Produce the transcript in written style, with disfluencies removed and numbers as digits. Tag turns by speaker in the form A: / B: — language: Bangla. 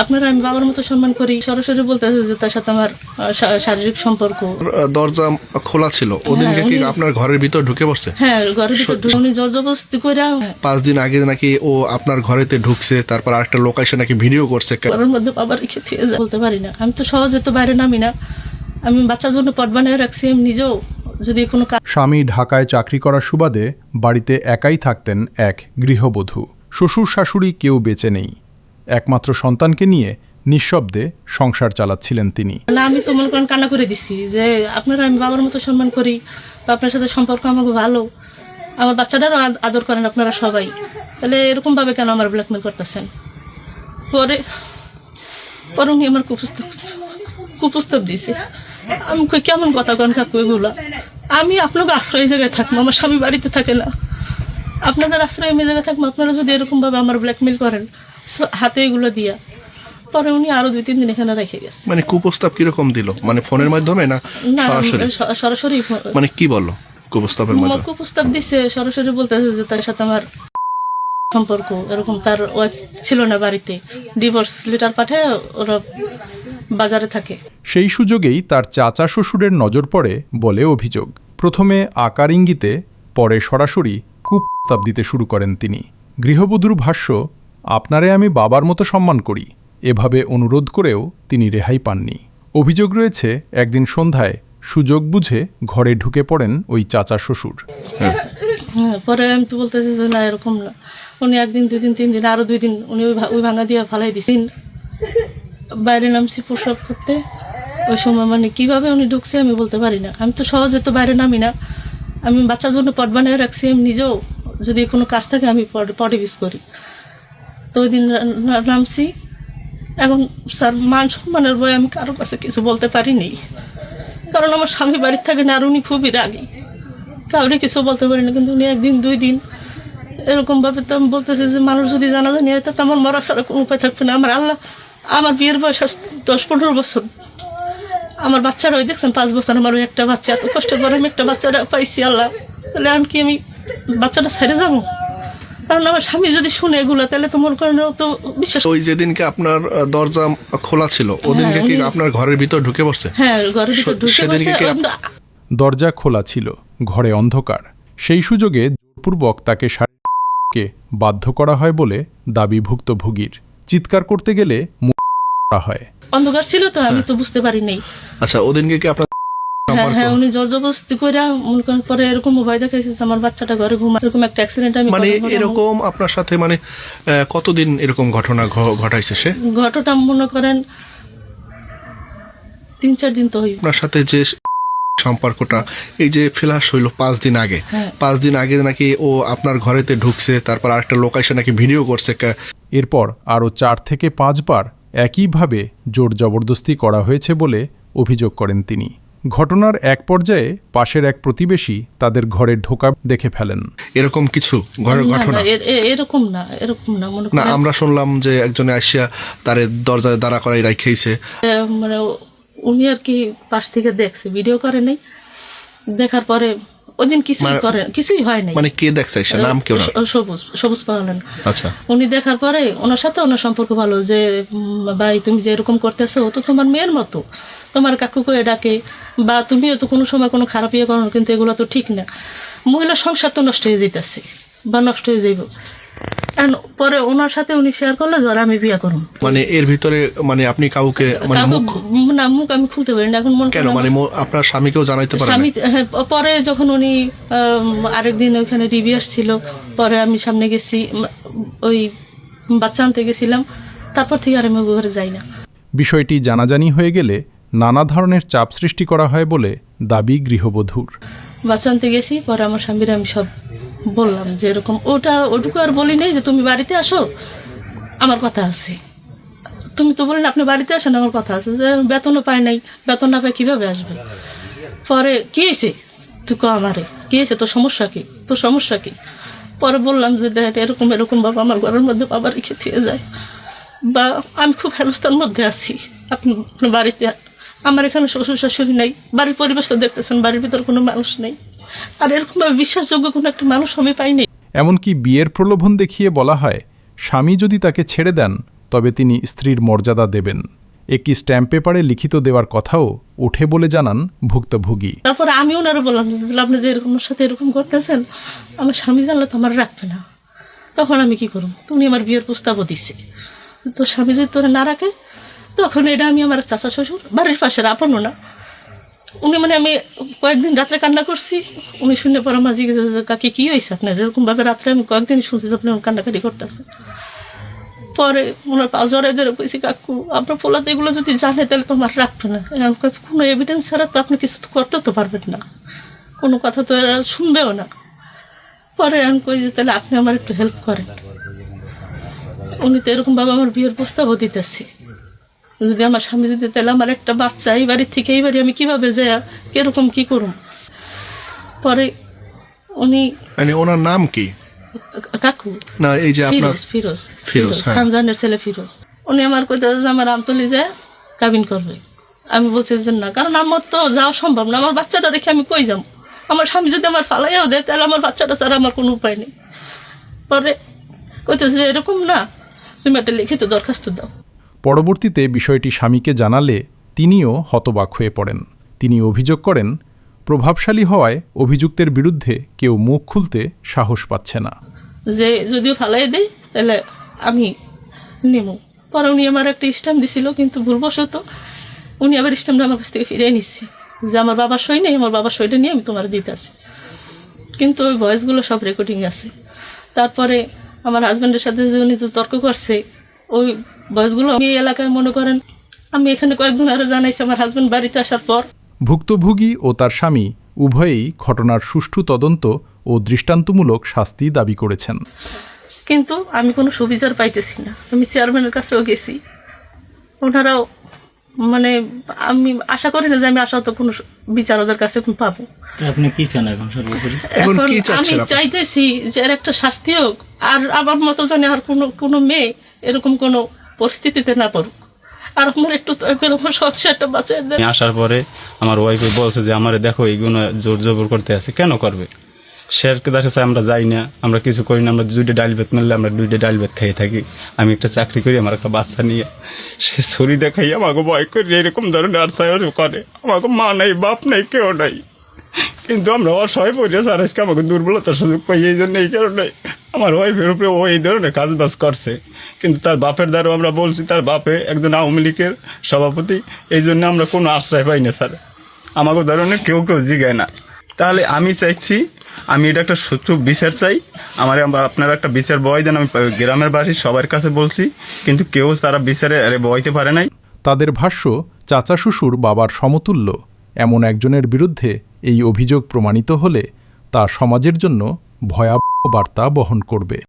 A: আপনারা আমি বাবার মতো সম্মান করি, সরাসরি বলতেছে যে তার সাথে আমার শারীরিক সম্পর্ক।
B: দরজা খোলা ছিল, ওদিনকে কি আপনার ঘরের ভিতর ঢুকে পড়ছে?
A: হ্যাঁ, ঘরের ভিতর ঢুকে উনি জবরদস্তি করে।
B: 5 দিন আগে নাকি ও আপনার ঘরেতে ঢুকছে, তারপর আরেকটা লোক এসে নাকি ভিডিও করছে।
A: ঘরের মধ্যে বাবার রেখে দিয়ে যায়, বলতে পারি না। আমি তো সহজে তো বাইরে নামি না, আমি বাচ্চার জন্য পট বানিয়ে রাখছি। আমি নিজেও যদি কোনো
C: স্বামী ঢাকায় চাকরি করার সুবাদে বাড়িতে একাই থাকতেন এক গৃহবধূ। শ্বশুর শাশুড়ি কেউ বেঁচে নেই। একমাত্র সন্তানকে নিয়ে নিঃশব্দে সংসার চালাচ্ছিলেন তিনি।
A: না, আমি তো মনে করেন কান্না করে দিছি যে আপনারা আমি বাবার মতো সম্মান করি, বা আপনার সাথে সম্পর্ক আমাকে ভালো, আমার বাচ্চাটারও আদর করেন আপনারা সবাই, তাহলে এরকমভাবে কেন আমার ব্ল্যাকমেল করতেছেন? পরে উনি আমার কুপুস্তক দিছে। আমি কেমন কথা কন কাকু এগুলো? আমি আপনাকে আশ্রয় জায়গায় থাকবো, আমার স্বামী বাড়িতে থাকে না, আপনাদের আশ্রয় আমি জায়গায় থাকবো, আপনারা যদি এরকমভাবে আমার ব্ল্যাকমেল করেন হাতে এগুলো দিয়া। পরে উনি আরো 2-3 দিন এখানে রেখে গেছে।
B: মানে কুপ্রস্তাব কিরকম দিল? মানে ফোনের মাধ্যমে না
A: সরাসরি?
B: মানে কি বললো কুপ্রস্তাবের মাধ্যমে?
A: কুপ্রস্তাব দিছে, সরাসরি বলতেছে যে তার সাথে আমার সম্পর্ক এরকম, তার ওয়াইফ ছিল না বাড়িতে, ডিভোর্স লেটার পাঠায় ওরা বাজারে থাকে।
C: সেই সুযোগেই তার চাচা শ্বশুরের নজর পড়ে বলে অভিযোগ। প্রথমে আকার ইঙ্গিতে, পরে সরাসরি কুপ্রস্তাব দিতে শুরু করেন তিনি। গৃহবধূর ভাষ্য, আপনারে আমি বাবার মতো সম্মান করি, এভাবে অনুরোধ করেও তিনি রেহাই পাননি। অভিযোগ রয়েছে একদিন সন্ধ্যায় সুযোগ বুঝে ঘরে ঢুকে পড়েন ওই চাচা শ্বশুর।
A: পরে আমি তো বলতেছি যে না, এরকম না। উনি 1 দিন 2 দিন 3 দিন আরো 2 দিন উনি ওই ভাঙা দিয়ে ফালাই দিছেন। বাইরে নামছি প্রসব করতে, ওই সময় মানে কিভাবে উনি ঢুকছে আমি বলতে পারি না। আমি তো সহজে তো বাইরে নামি না, আমি বাচ্চার জন্য পট বানিয়ে রাখছি। আমি নিজেও যদি কোনো কাজ থাকে আমি পটে বিস করি। তো ওই দিন নামছি। এখন স্যার মান সম্মানের বই আমি কারো কাছে কিছু বলতে পারিনি, কারণ আমার স্বামী বাড়িতে থাকে না, আর উনি খুবই রাগী, কাউরে কিছু বলতে পারি না। কিন্তু উনি 1 দিন 2 দিন এরকমভাবে তো আমি বলতেছি যে মানুষ যদি জানাজানি হয় তো আমার মরা ছাড়া কোনো উপায় থাকবে না। আমার বিয়ের বয়স 10-15 বছর, আমার বাচ্চারা ওই দেখছেন 5 বছর, আমার ওই একটা বাচ্চা, এত কষ্ট করে আমি একটা বাচ্চাটা পাইছি আল্লাহ, তাহলে আমি বাচ্চাটা ছেড়ে যাবো? কারণ আমার স্বামী যদি শুনে এগুলো তাহলে তো মনে করেন তো বিশ্বাস।
B: ওই যেদিনকে আপনার দরজা খোলা ছিল, ওদিনকে কি আপনার ঘরের ভিতর ঢুকে পড়ছে?
A: হ্যাঁ, ঘরের ভিতর ঢুকে পড়ছে।
C: দরজা খোলা ছিল, ঘরে অন্ধকার। সেই সুযোগে জোরপূর্বক তাকে শারীরিকভাবে বাধ্য করা হয় বলে দাবি ভুক্তভোগীর। চিৎকার করতে গেলে হয়।
A: অন্ধকার ছিল তো, আমি তো বুঝতে পারি নাই।
B: আচ্ছা, ওদিনকে কি আপনার?
A: হ্যাঁ, উনি জবরদস্তি করে মনে করেন, পরে এরকম ভয় দেখাইছে আমার বাচ্চাটা ঘরে ঘুমা, এরকম একটা অ্যাক্সিডেন্ট আমি
B: মানে এরকম আপনার সাথে মানে কতদিন এরকম ঘটনা ঘটাইছে সে?
A: ঘটনা মনে করেন 3-4 দিন তো হই।
B: আপনার সাথে যে সম্পর্কটা এই যে ফ্ল্যাশ হইলো 5 দিন আগে, 5 দিন আগে নাকি ও আপনার ঘরেতে ঢুকছে, তারপর আরেকটা লোক এসে নাকি ভিডিও করছে।
C: এরপর আরও 4 থেকে 5 বার একইভাবে জোর জবরদস্তি করা হয়েছে বলে অভিযোগ করেন তিনি। ঘটনার এক পর্যায়ে পাশের এক প্রতিবেশী তাদের ঘরে ঢোকা দেখে ফেলেন।
B: এরকম কিছু ঘরের ঘটনা?
A: এরকম না মনে করেন।
B: আমরা শুনলাম যে একজনে আসিয়া তারে দরজায় দাঁড়া করাই রাখাইছে।
A: মানে উনি আর কি পাশ থেকে দেখছে, ভিডিও করে নাই। দেখার পরে ওই দিন কিছুই হয় নাই।
B: মানে কে দেখছে? নাম কেউ?
A: সবুজ পাওয়ালেন।
B: আচ্ছা।
A: উনি দেখার পরে ওনার সাথে ওনার সম্পর্ক ভালো, যে ভাই তুমি যে এরকম করতেছো, ও তো তোমার মেয়ের মতো, তোমার কাকু করে ডাকে, বা তুমিও তো কোনো সময় কোনো খারাপ ইয়ে করো, কিন্তু এগুলো তো ঠিক না। মহিলার সংসার তো নষ্ট হয়ে যেতেছে বা নষ্ট হয়ে যাইব। পরে ওনার সাথে উনি শেয়ার করলো যে আমি বিয়ে করুন।
B: মানে এর ভিতরে মানে আপনি কাউকে
A: মুখ আমি খুলতে পারি না এখন।
B: কেন? মানে আপনার স্বামীকেও জানাইতে পারেন?
A: স্বামী পরে যখন উনি আরেকদিন ওইখানে টিভি আসছিল, পরে আমি সামনে গেছি, ওই বাচ্চা আনতে গেছিলাম, তারপর থেকে আর আমি ঘরে যাই না।
C: বিষয়টি জানাজানি হয়ে গেলে নানা ধরনের চাপ সৃষ্টি করা হয় বলে দাবি গৃহবধূর।
A: বাচ্চা আনতে গেছি, পরে আমার স্বামীর আমি সব বললাম যে এরকম, ওটুকু আর বলি নাই যে তুমি বাড়িতে আসো, আমার কথা আছে। তুমি তো বলেন আপনি বাড়িতে আসেন, আমার কথা আছে, যে বেতনও পাই নাই, বেতন না পাই কিভাবে আসবে। পরে কি হয়েছে তুই আমারে, কি হয়েছে, তোর সমস্যা কি? পরে বললাম যে দেখ এরকম বাবা আমার ঘরের মধ্যে বাবা রেখে দিয়ে যায়, বা আমি খুব হেলস্থার মধ্যে আছি, আপনি বাড়িতে, আমার এখানে শ্বশুর শাশুড়ি নাই, বাড়ির পরিবেশ তো দেখতেছেন, বাড়ির ভিতর কোনো মানুষ নেই, আর এরকমভাবে বিশ্বাসযোগ্য কোনো একটা মানুষ আমি পাইনি।
C: এমনকি বিয়ের প্রলোভন দেখিয়ে বলা হয়, স্বামী যদি তাকে ছেড়ে দেন তবে তিনি স্ত্রীর মর্যাদা দেবেন। একটি স্ট্যাম্প পেপারে লিখিত দেওয়ার কথাও ওঠে বলে জানান ভুক্তভোগী।
A: তারপরে আমি ওনারা বললাম যে আপনি যে এরকম ওর সাথে এরকম করতেছেন, আমার স্বামী জানলে তো আমার রাখবে না, তখন আমি কি করব? তুমি আমার বিয়ের প্রস্তাবও দিচ্ছে, তো স্বামী যদি তোরা না রাখে তখন এটা আমি আমার চাচা শ্বশুর বাড়ির পাশের আপনও না, উনি মানে আমি কয়েকদিন রাত্রে কান্না করছি, উনি শুনে পরে মাঝে কাকে কী হয়েছে আপনার এরকমভাবে রাত্রে আমি কয়েকদিন শুনছি যে আপনি কান্নাকাটি করতেছেন। পরে ওনার পা জড়াই ধরে কইছি, কাকু আপনার পোলাতে এগুলো যদি জানে তাহলে তো আমার রাখবে না, কোনো এভিডেন্স ছাড়া তো আপনি কিছু করতে তো পারবেন না, কোনো কথা তো এরা শুনবেও না। পরে আমি কই যে তাহলে আপনি আমার একটু হেল্প করেন, উনি তো এরকমভাবে আমার বিয়ের প্রস্তাবও দিতেছে, যদি আমার স্বামী যদি তাহলে আমার একটা বাচ্চা এই বাড়ির থেকে এই বাড়ি আমি কীভাবে যাই কীরকম কী করুম। পরে উনি
B: মানে ওনার নাম কি?
A: কাকু
B: না এই যে আপনার
A: ফিরোজ
B: ফিরোজ, হ্যাঁ।
A: খানজানের ছেলে ফিরোজ, উনি আমার কইতে যে আমার আমতলি যায় কাবিন করবে। আমি বলছি যে না, কারণ আমার তো যাওয়া সম্ভব না, আমার বাচ্চাটা রেখে আমি কই যাবো, আমার স্বামী যদি আমার ফালাইয়াও দেয় তাহলে আমার বাচ্চাটা ছাড়া আমার কোনো উপায় নেই। পরে কইতেছে যে এরকম না, তুমি একটা লিখিত দরখাস্ত দাও।
C: পরবর্তীতে বিষয়টি স্বামীকে জানালে তিনিও হতবাক হয়ে পড়েন। তিনি অভিযোগ করেন, প্রভাবশালী হওয়ায় অভিযুক্তের বিরুদ্ধে কেউ মুখ খুলতে সাহস পাচ্ছে না।
A: যে যদিও ফালাই দেয় তাহলে আমি নেব। পরে উনি আমার একটা স্ট্যাম্প দিছিল, কিন্তু ভুলবশত উনি আবার স্ট্যাম্পটা আমার কাছ থেকে ফিরিয়ে নিচ্ছে, যে আমার বাবার সই নেই, আমার বাবার সইটা নিয়ে আমি তোমার দিতে আসি, কিন্তু ওই ভয়েসগুলো সব রেকর্ডিং আছে। তারপরে আমার হাজব্যান্ডের সাথে যে উনি যে তর্ক করছে ওই ভয়েসগুলো আমি এই এলাকায় মনে করেন আমি এখানে কয়েকজন আরও জানাইছি আমার হাজব্যান্ড বাড়িতে আসার পর।
C: ভুক্তভোগী ও তার স্বামী উভয়েই ঘটনার সুষ্ঠু তদন্ত ও দৃষ্টান্তমূলক শাস্তি দাবি করেছেন।
A: কিন্তু আমি কোনো সুবিচার পাইতেছি না, আমি চেয়ারম্যানের কাছেও গেছি, ওনারাও মানে আমি আশা করি না যে আমি আশা তো কোনো বিচার ওদের কাছে পাবো।
D: আপনি কি চান এখন সর্বোপরি?
B: এখন
A: এখন
B: কি
A: আমি
B: চাচ্ছেন আপনি?
A: চাইতেছি যে এর একটা শাস্তি হোক, আর আমার মতো জানি আর কোনো মেয়ে এরকম কোনো পরিস্থিতিতে না পড়ুক, আর আমার একটু আমার সংসারটা বাঁচিয়ে দেন।
D: আমি আসার পরে আমার ওয়াইফে বলছে যে আমারে দেখো এইগুলো জোর জবর করতে আছে, কেন করবে? শেরকে দেখেছে আমরা যাই না, আমরা কিছু করি না, আমরা দুইটা ডাল ভাত মারলে আমরা দুইটা ডাল ভাত খেয়ে থাকি। আমি একটা চাকরি করি, আমার একটা বাচ্চা নিয়ে সে ছুরি দেখাই আমাকে ভয় করে এরকম ধরনের আর্সায় করে, আমাকে মা নাই বাপ নাই কেউ নাই, কিন্তু আমরা অসহায় পড়ে স্যার আজকে আমাকে দুর্বলতার সুযোগ পাই, এই জন্য এই কারণে আমার ওয়াইফের উপরে ও এই ধরনের কাজ বাজ করছে। কিন্তু তার বাপের দ্বারাও আমরা বলছি, তার বাপে একজন আওয়ামী লীগের সভাপতি, এই জন্য আমরা কোনো আশ্রয় পাই না স্যার, আমাকে ধরনের কেউ জিগায় না। তাহলে আমি চাইছি, আমি এটা একটা সূত্র বিচার চাই, আপনারা একটা বিচার বয় দেন। আমি গ্রামের বাড়ির সবার কাছে বলছি, কিন্তু কেউ তারা বিচারে বইতে পারে নাই।
C: তাদের ভাষ্য, চাচা শ্বশুর বাবার সমতুল্য এমন একজনের বিরুদ্ধে এই অভিযোগ প্রমাণিত হলে তা সমাজের জন্য ভয়াবহ বার্তা বহন করবে।